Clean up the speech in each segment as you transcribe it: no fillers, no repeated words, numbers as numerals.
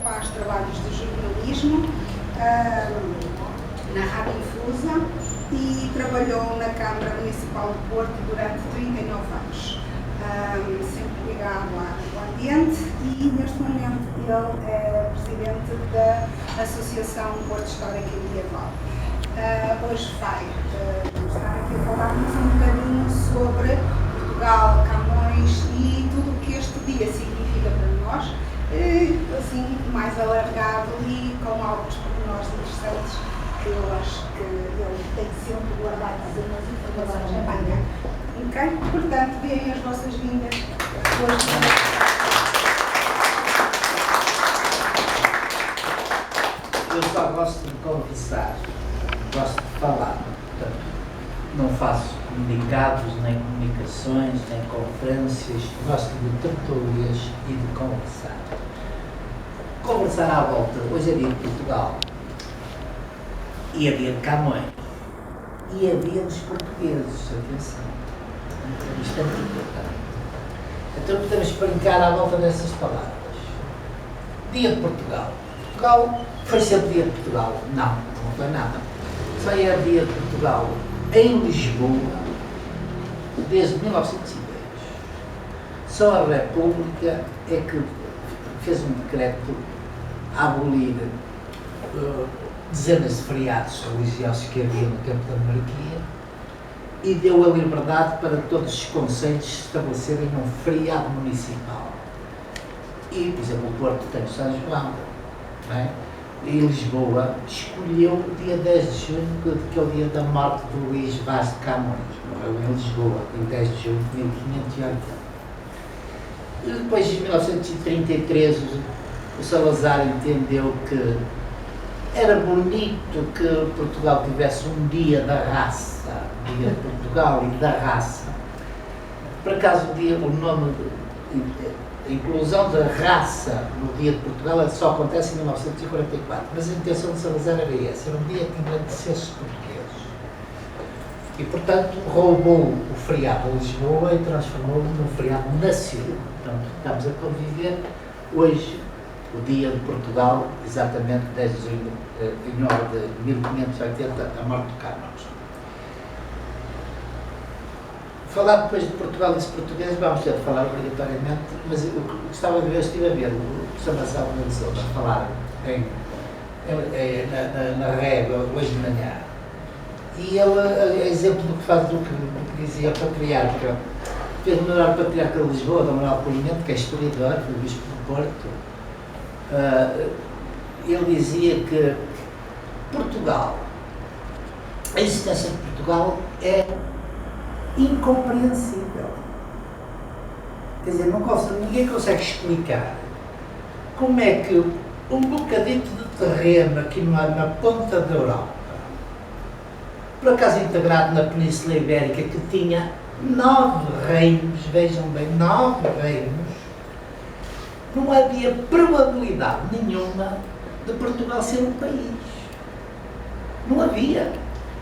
faz trabalhos de jornalismo na Rádio Infusa e trabalhou na Câmara Municipal de Porto durante 39 anos, sempre ligado ao ambiente, e neste momento ele é presidente da Associação Porto Histórica e Medieval. Hoje vai começar aqui a falar-nos um bocadinho sobre Portugal, Camões e tudo o que este dia significa para nós, assim mais alargado e com alguns pormenores interessantes que eu acho que ele tem sempre guardado algumas informações na banha. Ok? Portanto, deem as vossas vindas. Eu só gosto de conversar, gosto de falar, portanto, não faço comunicados, nem comunicações, nem conferências, gosto de tertulias e de conversar. Conversar à volta, hoje é dia de Portugal, e é dia de Camões, e é dia dos portugueses, atenção, isto é muito importante. Então podemos brincar à volta dessas palavras. Dia de Portugal. Portugal foi sempre dia de Portugal? Não, não foi nada. Só é dia de Portugal em Lisboa desde 1910. Só a República é que fez um decreto a abolir dezenas de feriados religiosos que havia no tempo da monarquia e deu a liberdade para todos os concelhos estabelecerem um feriado municipal. E, por exemplo, o Porto tem o São João, não é? E Lisboa escolheu o dia 10 de junho, que é o dia da morte de Luís Vaz de Camões. Morreu em Lisboa, em 10 de junho de 1580. E depois, em 1933, o Salazar entendeu que era bonito que Portugal tivesse um dia da raça, dia de Portugal e da raça. Por acaso, o nome, a inclusão da raça no dia de Portugal só acontece em 1944, mas a intenção de Salazar era essa, era um dia que engrandecesse os portugueses. E, portanto, roubou o feriado de Lisboa e transformou-o num feriado nacional. Portanto, estamos a conviver hoje o dia de Portugal, exatamente 10 de junho, em hora de 1580, a morte de Camões. Falar depois de Portugal e dos portugueses, vamos ter de falar obrigatoriamente, mas eu gostava de ver, estive a ver o Samassal Mendes a falar na Régua hoje de manhã. E ele é exemplo do que faz, do que dizia o patriarca. Fez o melhor patriarca de Lisboa, Dom Manuel Polimento, que é historiador, foi o bispo do Porto. Ele dizia que Portugal, a existência de Portugal é incompreensível. Quer dizer, ninguém consegue explicar como é que um bocadito de terreno aqui na ponta da Europa, por acaso integrado na Península Ibérica, que tinha 9 reinos, vejam bem, 9 reinos, não havia probabilidade nenhuma de Portugal ser um país. Não havia.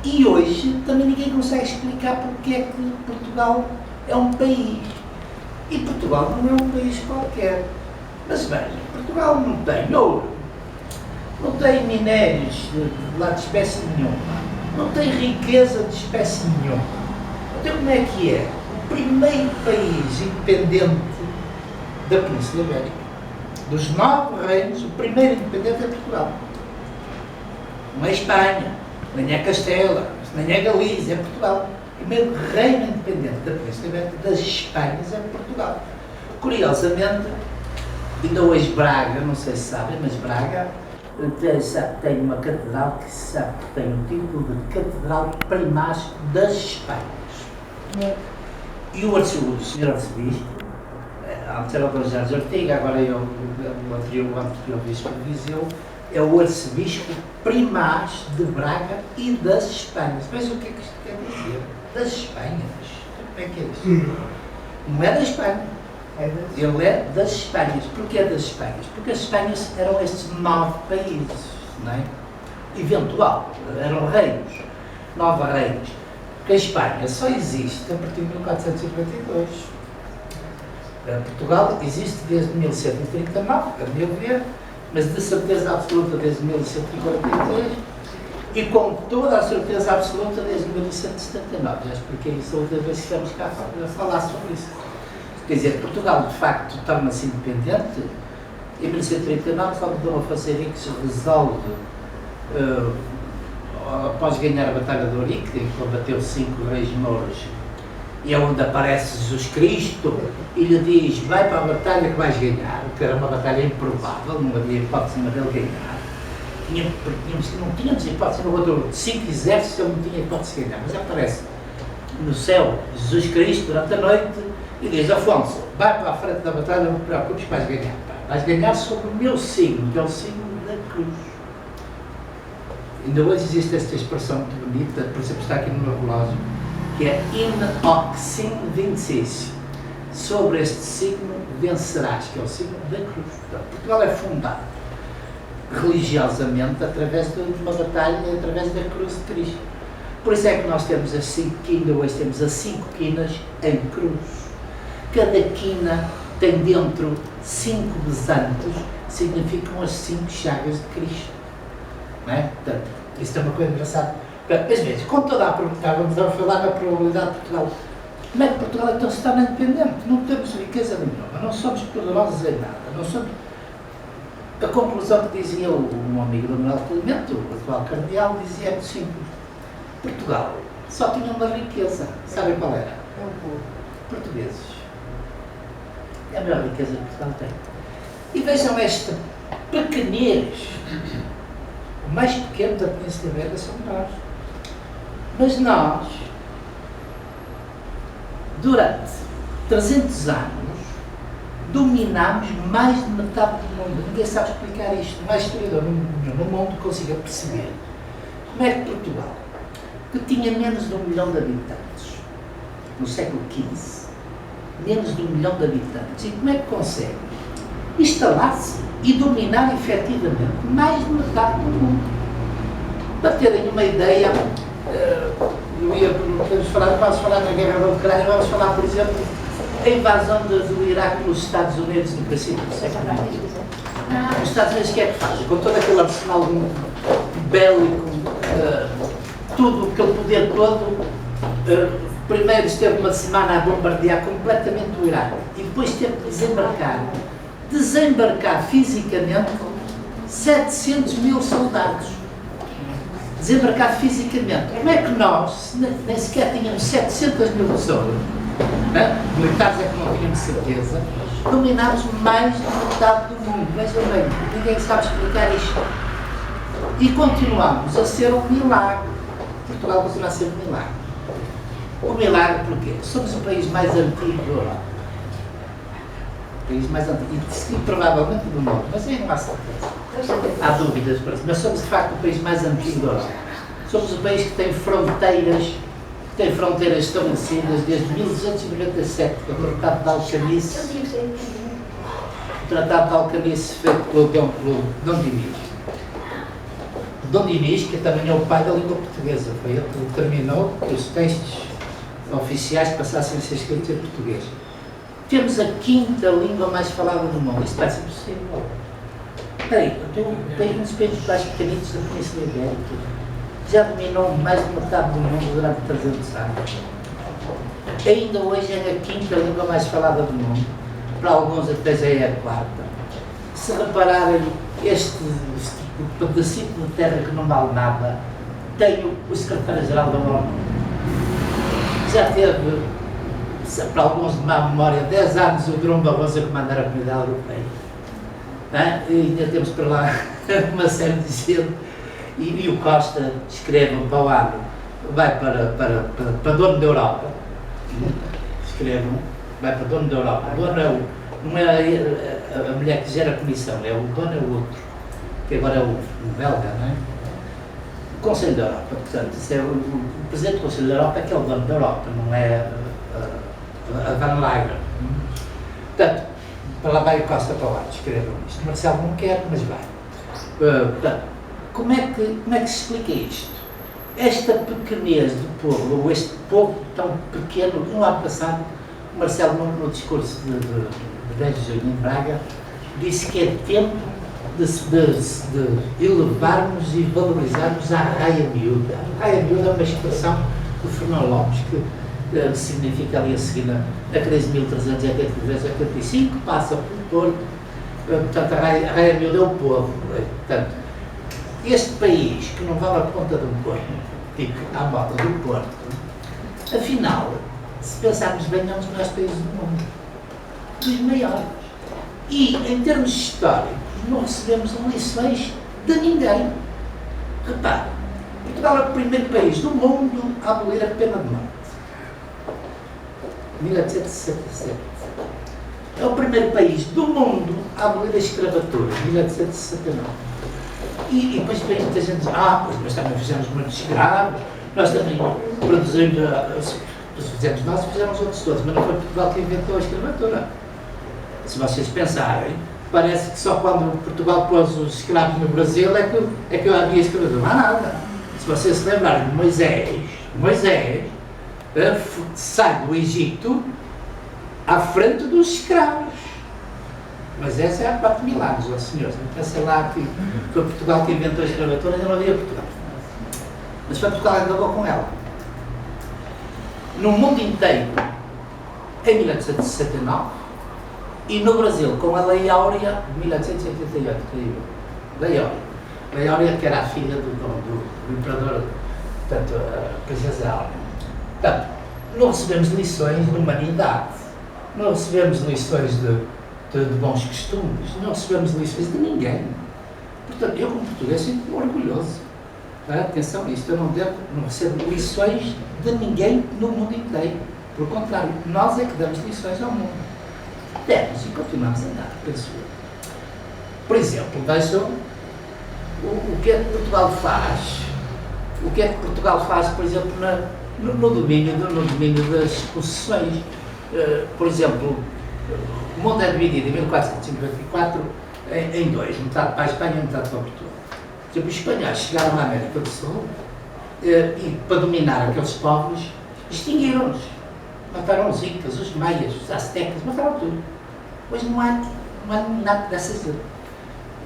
E hoje também ninguém consegue explicar porque é que Portugal é um país. E Portugal não é um país qualquer. Mas veja, Portugal não tem ouro, não tem minérios lá de espécie nenhuma, não tem riqueza de espécie nenhuma. Então como é que é? O primeiro país independente da Península Ibérica, dos 9 reinos, o primeiro independente é Portugal. Não é Espanha, nem é Castela, nem é Galiza, é Portugal. O primeiro reino independente da Península Ibérica, das Espanhas, é Portugal. Curiosamente, ainda hoje Braga, não sei se sabem, mas Braga tem uma catedral que tem o título de Catedral Primaz das Espanhas. E o senhor arcebispo, antes era o Dom Jorge Ortega, agora é o anterior bispo de Viseu, é o arcebispo primaz de Braga e das Espanhas. Vejam o que é que isto quer dizer. Das Espanhas. Como é que é isto? Não é da Espanha. Ele é das Espanhas. Porquê das Espanhas? Porque as Espanhas eram estes 9 países, não é? Eventual, eram reinos, 9 reinos. Porque a Espanha só existe a partir de 1452. Portugal existe desde 1139, a meu ver, mas de certeza absoluta desde 1143 e com toda a certeza absoluta desde 1179. Já expliquei isso outra vez que estamos cá a falar sobre isso. Quer dizer, Portugal de facto torna-se independente. Em 1139, quando Dom Afonso Henriques resolve, após ganhar a Batalha de Ourique, em que combateu 5 reis mouros, e é onde aparece Jesus Cristo e lhe diz: vai para a batalha que vais ganhar, que era uma batalha improvável, não havia hipótese nenhuma dele ganhar. Não tínhamos hipótese, no outro 5 exércitos ele não tinha hipótese de ganhar, mas aparece no céu Jesus Cristo durante a noite e diz: Afonso, vai para a frente da batalha, não te preocupes, vais ganhar. Vais ganhar sobre o meu signo, que é o signo da cruz. Ainda hoje existe esta expressão muito bonita, por exemplo, está aqui no meu relógio, que é in hoc signo vinces. Sobre este signo vencerás, que é o signo da cruz. Portanto, Portugal é fundado religiosamente através de uma batalha, através da cruz de Cristo. Por isso é que nós temos as 5 quinas, hoje temos as 5 quinas em cruz. Cada quina tem dentro 5 besantos, significam as 5 chagas de Cristo. Não é? Portanto, isso é uma coisa engraçada. Mas veja, com toda a probabilidade, vamos falar na probabilidade de Portugal. Como é que Portugal então se torna independente? Não temos riqueza nenhuma, não somos poderosos em nada, não somos... A conclusão que dizia um amigo do Manuel Clemente, o atual cardeal, dizia muito simples. Portugal só tinha uma riqueza, sabem qual era? Portugueses. É a maior riqueza que Portugal tem. E vejam esta pequenez. O mais pequeno da Península Ibérica somos nós. Mas nós, durante 300 anos, dominámos mais de metade do mundo. Ninguém sabe explicar isto. Não há historiador no mundo que consiga perceber como é que Portugal, que tinha menos de 1 milhão de habitantes, no século XV, menos de 1 milhão de habitantes, e como é que consegue instalar-se e dominar efetivamente mais de metade do mundo. Para terem uma ideia, vamos falar na guerra da Ucrânia, vamos falar, por exemplo, a invasão do Iraque pelos Estados Unidos no princípio do século XX. Os Estados Unidos o que é que fazem? Com todo aquele arsenal bélico, tudo, aquele poder todo, primeiro esteve uma semana a bombardear completamente o Iraque e depois teve que desembarcar fisicamente 700 mil soldados. Desembarcar fisicamente. Como é que nós, nem sequer tínhamos 700 mil pessoas, militares é que não tínhamos certeza, dominámos mais de metade do mundo? Vejam bem, ninguém sabe explicar isto. E continuamos a ser um milagre. Portugal continua a ser um milagre. Um milagre porquê? Somos o país mais antigo da Europa. O país mais antigo, e provavelmente do mundo, mas aí não há certeza. Há dúvidas, mas somos de facto o país mais antigo da Europa. Somos o país que tem fronteiras estabelecidas desde 1297, com o Tratado de Alcanice. O Tratado de Alcanice feito pelo Dom Dinis. Dom Dinis, que também é o pai da língua portuguesa, foi ele que determinou que os textos oficiais passassem a ser escritos em português. Temos a 5ª língua mais falada do mundo. Isso parece impossível. Peraí, um dos países mais pequenitos da Península Ibérica já dominou mais de metade do mundo durante 300 anos. Ainda hoje é a 5ª língua mais falada do mundo. Para alguns até já é a 4ª. Se repararem, este pedacito de terra que não vale nada, tem o secretário-geral da ONU. Já teve, para alguns de má memória, 10 anos o Durão Barroso a comandar a Comunidade Europeia. E ainda temos para lá uma série de gente. E o Costa escreve para o ano, vai para dono da Europa. Escreve, vai para dono da Europa. O dono não é a mulher que gera a comissão, é o dono é o outro, que agora é o belga, não é? O Conselho da Europa, portanto, isso é o Presidente do Conselho da Europa é que é o dono da Europa, não é a Van Leyen. Portanto, para lá vai o Costa para lá, escrevam isto. Marcelo não quer, mas vai. Portanto, como é que se explica isto? Esta pequenez do povo, ou este povo tão pequeno, no ano passado, Marcelo, no discurso de 10 de junho em Braga, disse que é tempo de elevarmos e valorizarmos a raia miúda. A raia miúda é uma expressão do Fernão Lopes, que significa ali a seguir na crise de 1385, passa pelo Porto, portanto a raia miúda é o povo. Portanto, este país, que não vale a ponta do Porto, fica à volta do Porto, afinal, se pensarmos bem, é um dos melhores países do mundo, dos maiores. E, em termos históricos, não recebemos lições de ninguém. Repare, Portugal é o primeiro país do mundo a abolir a pena de morte. 1867. É o primeiro país do mundo a abolir a escravatura. 1869. E depois vem muita gente diz, pois nós também fizemos muitos escravos, nós também produzimos, fizemos nós e fizemos outros todos, mas não foi Portugal que inventou a escravatura. Se vocês pensarem, parece que só quando Portugal pôs os escravos no Brasil é que havia escravatura. Não há nada. Se vocês se lembrarem de Moisés sai do Egito à frente dos escravos. Mas essa é há 4 mil anos, ó senhores. Não pensem lá que foi Portugal que inventou a escravatura, ainda não havia Portugal. Mas foi Portugal que acabou com ela. No mundo inteiro, em 1869, e no Brasil, com a Lei Áurea de 1888, Lei Áurea. Lei Áurea, que era a filha do imperador, portanto, a princesa Áurea. Portanto, não recebemos lições de humanidade, não recebemos lições de bons costumes, não recebemos lições de ninguém. Portanto, eu como português sinto-me orgulhoso. Atenção, isto eu não recebo lições de ninguém no mundo inteiro. Pelo contrário, nós é que damos lições ao mundo. Demos e continuamos a dar, penso eu. Por exemplo, vejam o que é que Portugal faz. O que é que Portugal faz, por exemplo, no domínio das possessões. Por exemplo, o mundo é dividido em 1454 em dois, metade para a Espanha e metade para Portugal. Por exemplo, os espanhóis chegaram à América do Sul e, para dominar aqueles povos, extinguiram-nos. Mataram os incas, os maias, os aztecas, mataram tudo. Hoje não há nada dessas coisas.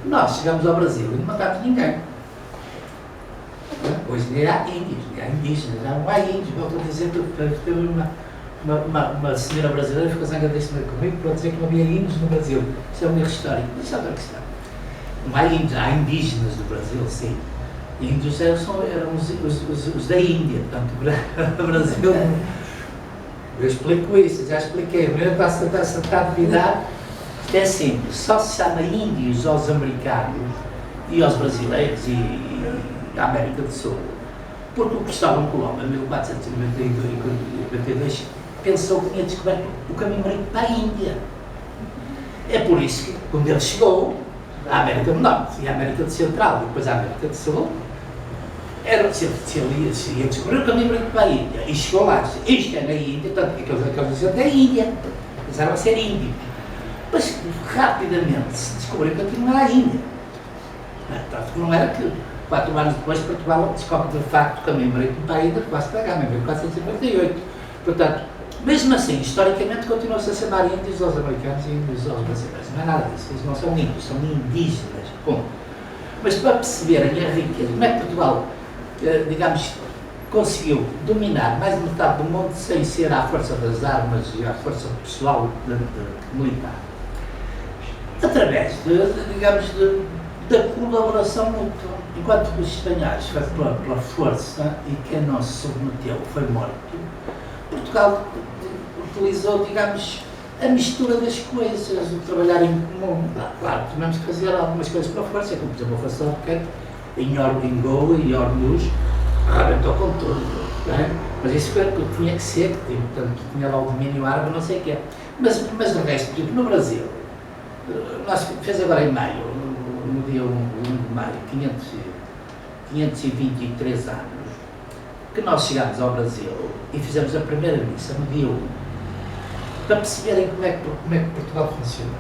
Nós chegamos ao Brasil e não matámos ninguém. Hoje nem há índios, nem há indígenas, não há índios. Volto a dizer que teve uma senhora brasileira que ficou zangadíssima comigo para dizer que não havia índios no Brasil. Isso é um erro histórico. Isso é outra questão. Não há índios, há indígenas do Brasil, sim. Índios eram os da Índia, portanto, o Brasil. Eu explico isso, já expliquei. A primeira classe dessa atividade é simples. Só se chama índios aos americanos e aos brasileiros e à América do Sul. Porque o Cristóvão Colombo, em 1492, pensou que tinha descoberto o caminho marítimo para a Índia. É por isso que, quando ele chegou à América do Norte e à América do Central e depois à América do Sul, se ele ia descobrir o caminho marítimo para a Índia e chegou lá, disse, isto é na Índia, portanto, aqueles diziam é a Índia, pensaram a ser índio. Mas rapidamente se descobriu que aquilo não era a Índia. Tanto que não era que 4 anos depois Portugal descobre de facto o caminho marítimo para a Índia, que vai-se pagar, em 1458. Portanto, mesmo assim, historicamente continua-se a chamar índios aos americanos e índios aos brasileiros. Não é nada disso, eles não são índios, são indígenas, ponto. Mas para perceberem a riqueza, como é que Portugal, digamos, conseguiu dominar mais de metade do mundo sem ser à força das armas e à força pessoal militar? Através da colaboração mútua. Enquanto os espanhóis foi pela força e quem não se submeteu foi morto, Portugal utilizou, digamos, a mistura das coisas, o trabalhar em comum. Claro, tivemos que fazer algumas coisas pela força, como por exemplo a Força Albuquerque, em Goa e Ormuz, arrebentou com tudo. Mas isso foi o que tinha que ser, portanto, tinha lá o domínio árabe, não sei o quê. Mas o resto, tipo, no Brasil, nós fez agora em maio, no dia 1 de maio, 523 anos, que nós chegámos ao Brasil e fizemos a primeira missa no dia 1, para perceberem como é que Portugal funciona.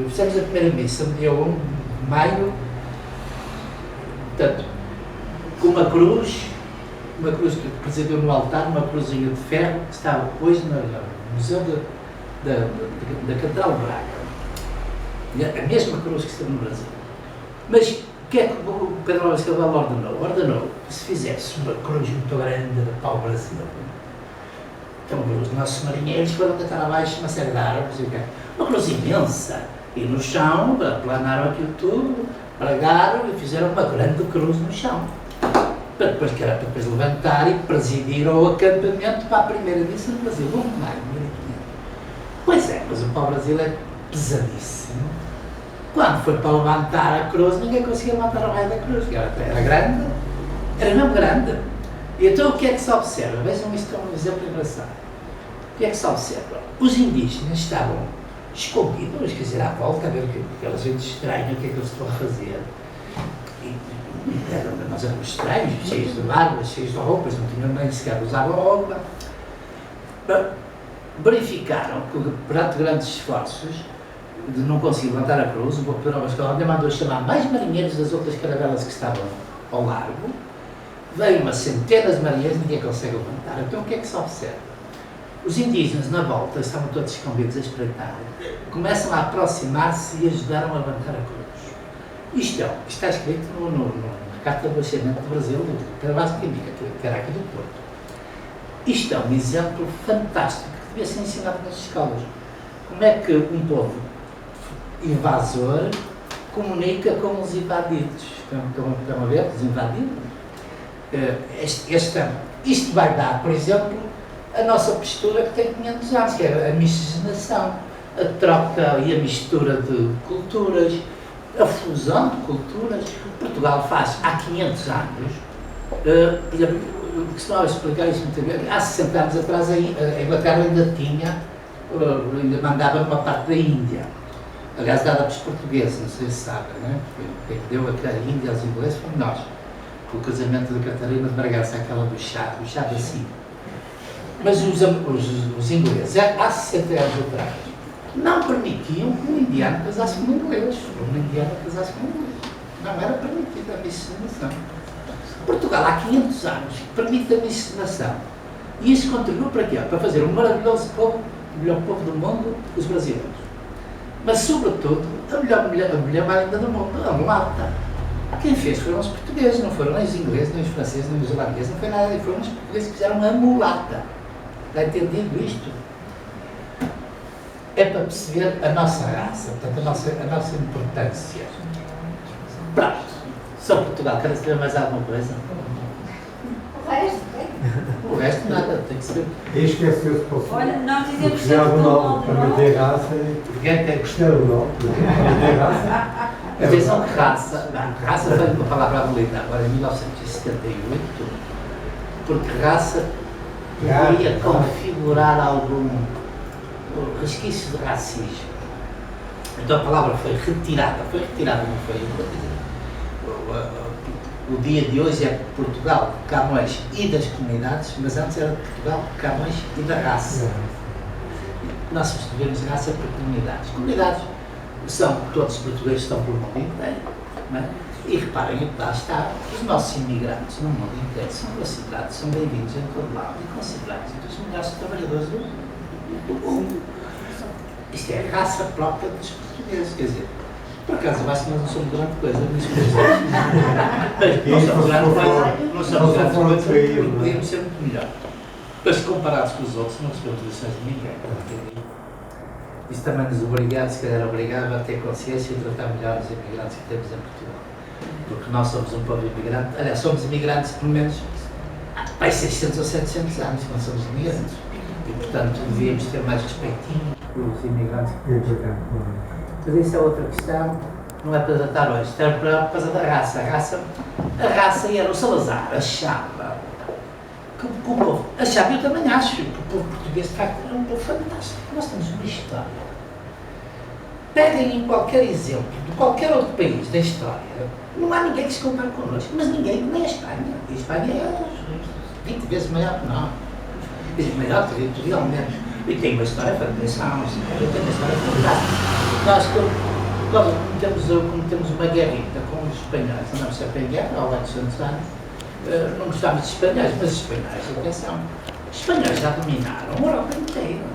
Fizemos a primeira missa no dia 1 de maio, portanto, com uma cruz que presidiu no altar, uma cruzinha de ferro, que está hoje no Museu da Catedral de Braga. A mesma cruz que esteve no Brasil. Mas o que é que o Pedro Álvares Cabral ordenou? Ordenou que se fizesse uma cruz muito grande para o Brasil. Então os nossos marinheiros foram tentar abaixo uma série de árvores, uma cruz imensa. E no chão, aplanaram aquilo tudo, pregaram e fizeram uma grande cruz no chão. Para depois levantar e presidir ao acampamento para a primeira missa do Brasil. Vamos lá, 1500. Pois é, mas o pau-brasil é pesadíssimo. Quando foi para levantar a cruz, ninguém conseguia levantar o raio da cruz. Era grande, era mesmo grande. E então o que é que se observa? Vejam isto como um exemplo engraçado. O que é que se observa? Os indígenas estavam escondidos, quer dizer, à volta, a ver aquela gente estranha, o que é que eles estão a fazer. Nós éramos estranhos, cheios de barbas, cheios de roupas, não tinham nem sequer usavam roupa. Verificaram que, perante grandes esforços de não conseguir levantar a cruz, o Pedro Álvares Cabral mandou chamar mais marinheiros das outras caravelas que estavam ao largo. Veio uma centena de marinheiros e ninguém consegue levantar. Então o que é que se observa? Os indígenas na volta, estavam todos escondidos a espreitar, começam a aproximar-se e ajudaram a levantar a cruz. Isto está escrito na Carta do Nascimento do Brasil, do Pedro Vaz de Química, que era aqui do Porto. Isto é um exemplo fantástico que devia ser ensinado nas escolas. Como é que um povo invasor comunica com os invadidos? Estão a ver? Os invadidos? Isto vai dar, por exemplo, a nossa postura que tem 500 anos, que é a miscigenação, a troca e a mistura de culturas, a fusão de culturas. Portugal faz há 500 anos, por exemplo, costumava explicar isso muito bem, há 60 anos atrás a Inglaterra ainda ainda mandava uma parte da Índia, aliás dada pelos portugueses, não sei se sabem, né? Quem deu a Índia aos ingleses fomos nós, com o casamento de Catarina de Bragança, aquela do chá da Cima. Mas os ingleses, há 60 anos atrás, não permitiam que um indiano casasse com um inglês, ou um indiano casasse com um inglês. Não era permitida a miscigenação. Portugal, há 500 anos, permite a miscigenação. E isso contribuiu para quê? Para fazer um maravilhoso povo, o melhor povo do mundo, os brasileiros. Mas, sobretudo, a mulher mais linda do mundo, a mulata. Quem fez foram os portugueses, não foram nem os ingleses, nem os franceses, nem os holandeses, não foi nada, foram os portugueses que fizeram a mulata. Está entendido isto? É para perceber a nossa raça, portanto, a nossa importância. Pronto. Só Portugal, quer saber mais alguma coisa? O resto nada, tem que saber. E esqueceu-se para o Olha, nós dizemos Cristiano Ronaldo para meter raça e Cristiano Ronaldo para meter raça. Atenção que raça foi uma palavra abolida agora em 1978, porque raça poderia configurar algum resquício de racismo. Então a palavra foi retirada, não foi? O dia de hoje é Portugal, Camões e das comunidades, mas antes era Portugal, Camões e da raça. Nós substituímos raça por comunidades. Comunidades são, todos os portugueses estão pelo mundo inteiro, não é? E reparem, lá está, os nossos imigrantes no mundo inteiro são considerados, são bem-vindos em todo lado e considerados dos melhores trabalhadores do mundo. Isto é a raça própria dos portugueses, quer dizer, por acaso eu acho que nós não somos grande coisa, mas não somos grande coisa, podíamos ser muito melhor. Mas comparados com os outros, não recebemos lições de ninguém. Isso também nos obrigava, se calhar obrigava a ter consciência e tratar melhor os imigrantes que temos em Portugal. Porque nós somos um povo imigrante, aliás, somos imigrantes pelo menos há 600 ou 700 anos que não somos imigrantes. E, portanto, devíamos ter mais respeitinho pelos imigrantes que temos. Mas isso é outra questão, não é para tratar hoje, é por causa da raça. A raça era o Salazar, achava que o povo, achava, eu também acho, que o povo português de facto é um povo fantástico. Nós temos uma história. Peguem em qualquer exemplo de qualquer outro país da história, não há ninguém que se compare connosco, mas ninguém, nem a Espanha. A Espanha é 20 vezes maior que nós, maior territorialmente. E tem uma história fantástica, tem uma história fantástica. Nós, como temos uma guerrita com os espanhóis, andamos sempre em guerra há 800 anos, não gostávamos de espanhóis, mas os espanhóis, atenção, os espanhóis já dominaram a Europa inteira.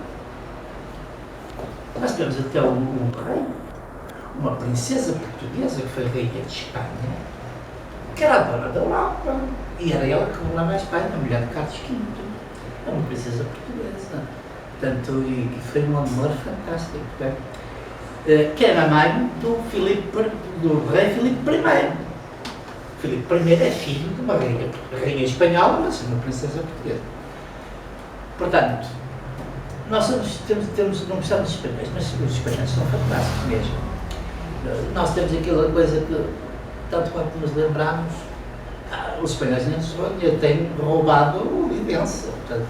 Nós temos até um rei. uma princesa portuguesa que foi rainha de Espanha, que era a dona da Europa, e era ela que governava a Espanha, a mulher de Carlos V. É uma princesa portuguesa. Portanto, e foi um amor fantástico. Que era a mãe do rei Filipe I. Filipe I é filho de uma rainha espanhola, mas uma princesa portuguesa. Portanto, nós não precisamos de espanhóis, mas os espanhóis são fantásticos mesmo. Nós temos aquela coisa que, tanto quanto nos lembramos, os espanhóis nem sonham, têm roubado o Livença. Portanto,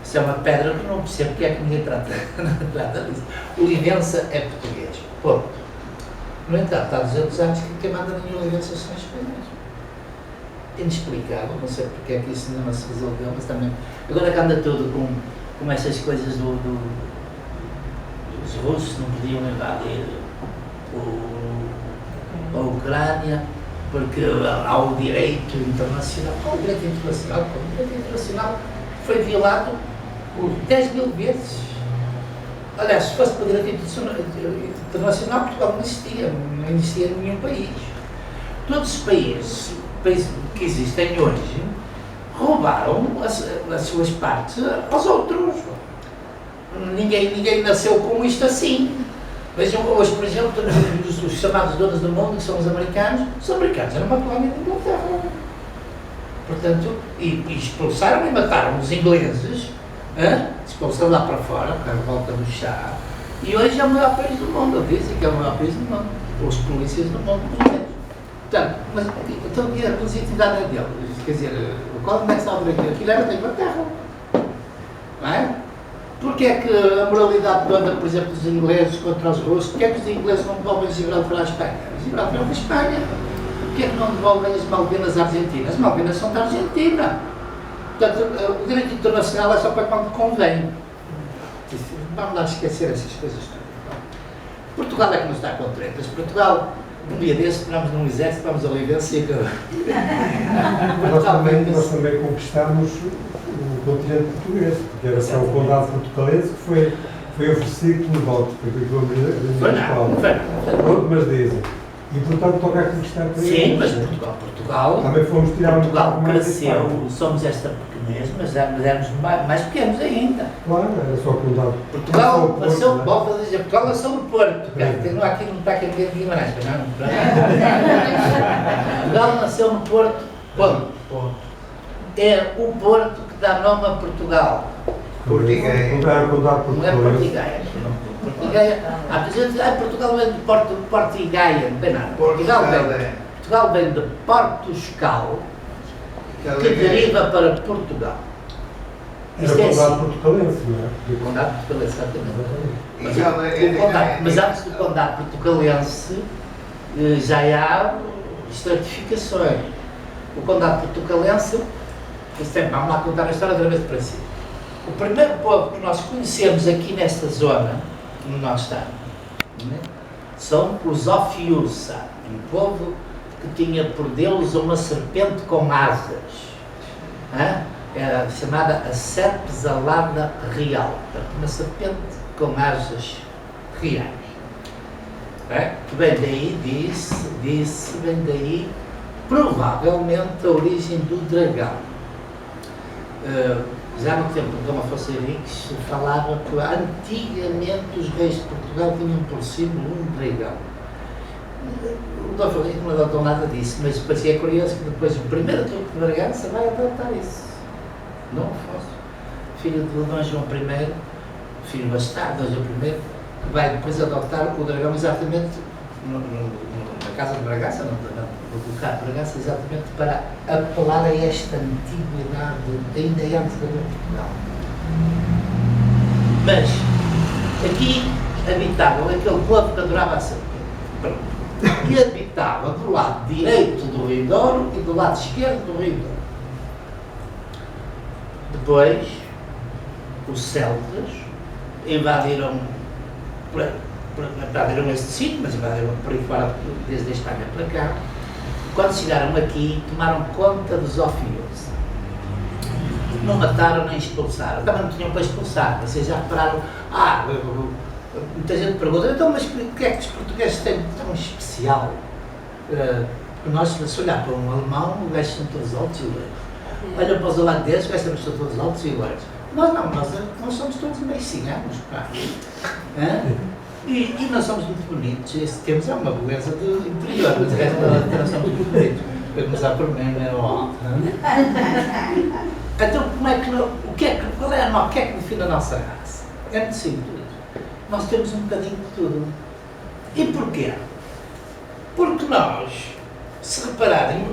isso é uma pedra que não percebo porque é que ninguém trata disso. O Livença é português. Ponto. No entanto, há 200 anos que quem manda em Livença são espanhóis. Inexplicável, não sei porque é que isso ainda não se resolveu, mas também. Agora que anda tudo com essas coisas dos russos não podiam invadir a Ucrânia, porque há o direito internacional. Qual o direito internacional? O direito internacional foi violado por 10 mil vezes. Aliás, se fosse para o direito internacional, Portugal não existia em nenhum país. Todos os países que existem hoje roubaram as suas partes aos outros. Ninguém nasceu com isto assim. Vejam, hoje, por exemplo, os chamados donos do mundo, que são os americanos eram uma colónia de Inglaterra. Portanto, e expulsaram e mataram os ingleses, expulsaram lá para fora, com a revolta do chá, e hoje é o maior país do mundo, dizem que é o maior país do mundo, os polícias do mundo, pelo menos. Portanto, mas então a legitimidade é deles, quer dizer, o Código Nacional de Direito, aquilo era da Inglaterra, não é? Porque é que a moralidade anda, por exemplo, dos ingleses contra os russos? Porque é que os ingleses não devolvem Gibraltar à Espanha? Gibraltar é da Espanha. Porque é que não devolvem as Malvinas à Argentina? As Malvinas são da Argentina. Portanto, o direito internacional é só para quando convém. Vamos lá esquecer essas coisas todas. Portugal é que nos está com tretas. Portugal, um dia desses, entramos num exército, vamos ali vencer. Nós também conquistamos o continente português, porque era só o condado portucalense que foi oferecido pelos votos, Foi não. Mas dizem. E portanto toca a conquistar para eles. Sim, mas Portugal também fomos tirar Portugal cresceu, somos esta pequenez, mas éramos mais pequenos ainda. Claro, era só o condado. Portugal nasceu, volto a dizer, Portugal nasceu no Porto. Aqui não está aqui de Guimarães, não. Portugal nasceu no Porto, ponto. É o Porto que dá nome a Portugal. Português. Não é Português. Português. Há pessoas que dizem, Portugal vem de Porto e Gaia, não tem nada. Portugal vem de Portuscal, que deriva para Portugal. Era o condado portucalense, não é? O condado portucalense, exatamente. Mas antes do condado portucalense já há estratificações. O condado portucalense, vamos lá contar a história outra vez para si. O primeiro povo que nós conhecemos aqui nesta zona, onde nós estamos, são os Ofiuça, um povo que tinha por Deus uma serpente com asas, era chamada a Serpes Alada Real, uma serpente com asas reais. Que vem daí, vem daí provavelmente a origem do dragão. Já no tempo de Dom Afonso Henriques se falava que antigamente os reis de Portugal tinham por símbolo um dragão. O Dom Afonso Henriques não adotou nada disso, mas parecia curioso que depois o primeiro truque de Bragança vai adotar isso. Dom Afonso, filho de Dom João I, filho bastardo de Dom João I, que vai depois adotar o dragão exatamente na casa de Bragança, no Ducado de Bragança, exatamente para apelar a esta antiguidade, ainda antes da Portugal. Mas aqui habitava aquele povo que adorava a serpente. E habitava do lado direito do Rio Douro e do lado esquerdo do Rio Douro. Depois, os celtas invadiram este sítio, mas invadiram por aí fora, desde a Espanha para cá. Quando chegaram aqui, tomaram conta dos Ofiuça. Não mataram nem expulsaram. Também não tinham para expulsar. Vocês já repararam, muita gente pergunta, então, mas o que é que os portugueses têm de tão especial? Nós, se olhar para um alemão, os gajos são todos altos e loiros. Olha para os holandeses, os gajos também são todos altos e loiros. Nós não, nós somos todos meio ciganos, pá. E nós somos muito bonitos, esse temos é uma beleza do interior, mas o resto da nós somos muito bonitos. Para começar por mim, não é alto. Então, qual é o que é que define a nossa raça? É muito simples. Nós temos um bocadinho de tudo. E porquê? Porque nós, se repararem,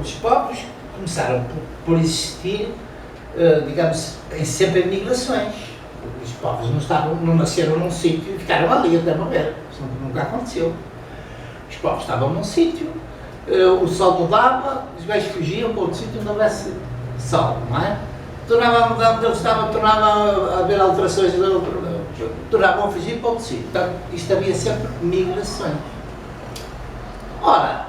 os povos começaram por existir, digamos, sempre em migrações. Os povos não nasceram num sítio e ficaram ali até morrer. Isso nunca aconteceu. Os povos estavam num sítio, o sol mudava, os gajos fugiam para outro sítio onde houvesse sol, não é? Tornava a mudar onde ele estava, tornava a haver alterações, tornavam a fugir para outro sítio. Portanto, isto havia sempre migrações. Ora,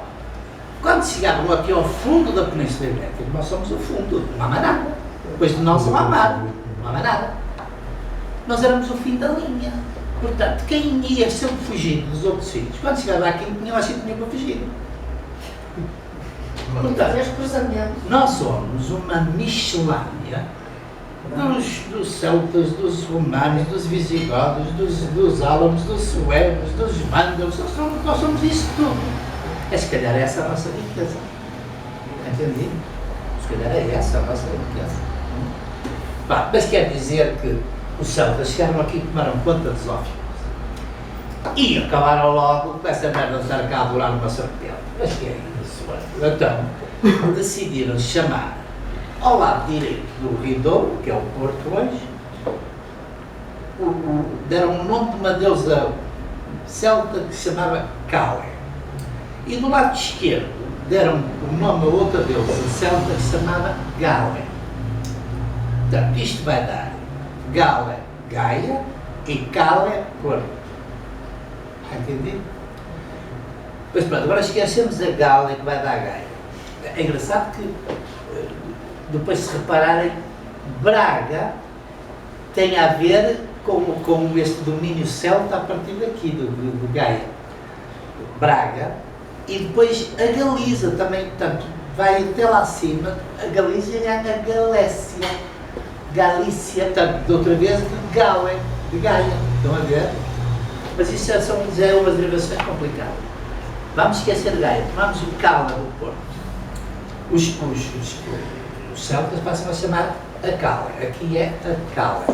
quando chegavam aqui ao fundo da Península Ibérica, nós somos o fundo, não há mais nada. Depois de nós não há mar, não há mais nada. Nós éramos o fim da linha. Portanto, quem ia sempre fugir dos outros sítios, quando chegava aqui, não tinha mais sítio nenhum para fugir. Portanto, nós somos uma miscelânea dos celtas, dos romanos, dos visigodos, dos álamos, dos suevos, dos vândalos. Nós somos isso tudo. Se calhar é essa a nossa riqueza. Entendi? Se calhar é essa a nossa riqueza. Mas quer dizer que os celtas chegaram aqui e tomaram conta dos ófios. E acabaram logo com essa merda de estar cá a adorar uma serpente. Mas que é isso? Então, decidiram chamar ao lado direito do Rio Douro, que é o Porto hoje, deram o nome de uma deusa celta que se chamava Cale. E do lado esquerdo deram o nome a outra deusa celta que se chamava Gale. Portanto, isto vai dar Gale, Gaia, e Cale, Porto. Entendi? Pois pronto, agora esquecemos a Gale que vai dar Gaia. É engraçado que, depois se repararem, Braga tem a ver com este domínio celta a partir daqui, do Gaia. Braga. E depois a Galiza também, portanto, vai até lá acima, a Galiza é a Galécia. Galícia, portanto, de outra vez, de Gale, de Gaia. Estão a ver? Mas isso já é umas derivações complicadas. Vamos esquecer de Gaia, tomamos o Cala do Porto. Os celtas passam a chamar a Cala. Aqui é a Cala.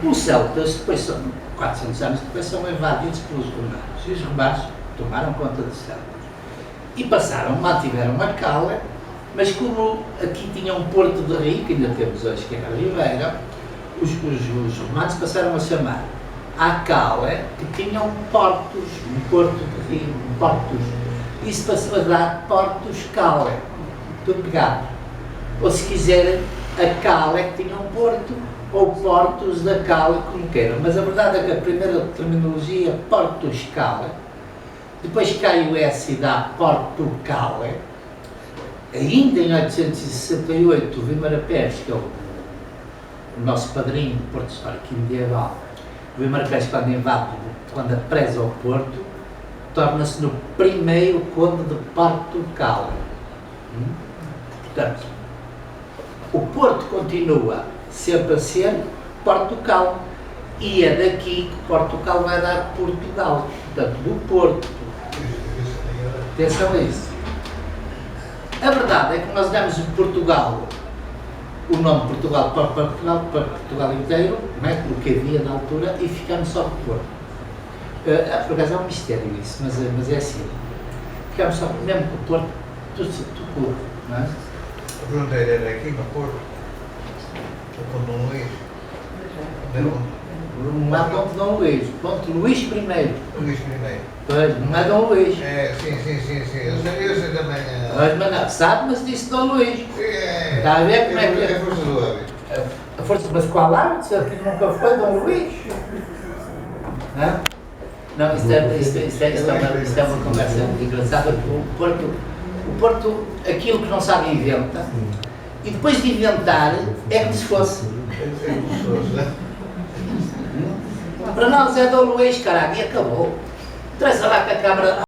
Os celtas, depois são, 400 anos depois, são invadidos pelos romanos. E os romanos tomaram conta dos celtas. E mantiveram a Cala, mas como aqui tinha um porto de rio, que ainda temos hoje, que é a Ribeira, os romanos passaram a chamar a Cala, que tinham portos, um porto de rio, portos. Isso passou a dar Portos Cala, tudo pegado. Ou se quiserem, a Cala que tinha um porto, ou Portos da Cala, como queiram. Mas a verdade é que a primeira terminologia é Portos Cala, depois cai o S e dá Porto Cala. Ainda em 868, o Guimara Pérez, que é o nosso padrinho do Porto Histórico Medieval, o Guimara Pérez, quando apresa o Porto, torna-se no primeiro conde de Portugal. Portanto, o Porto continua sempre a ser Portugal. E é daqui que Portugal vai dar Portugal. Portanto, do Porto. Atenção a isso. A verdade é que nós damos o nome Portugal para Portugal inteiro, não é? O que havia na altura, e ficamos só com Porto. Por acaso é um mistério isso, mas é assim. Ficamos só mesmo com o Porto, tudo, não é? A fronteira era aqui no Porto, com Dom Luís. Não é Ponto Dom Luís, Ponto Luís I. Luís I. Pois, não é Dom Luís. Sim. Eu sei também. Mas não, sabe, mas disse Dom Luís. Está a ver como é que é? A força do hábito. A força, mas qual hábito? Se aqui nunca foi Dom Luís? Não, isto é uma conversa engraçada, porque o Porto, aquilo que não sabe inventa, e depois de inventar, é como se fosse. Para nós é Dom Luís, caralho, e acabou. Traz lá que a Câmara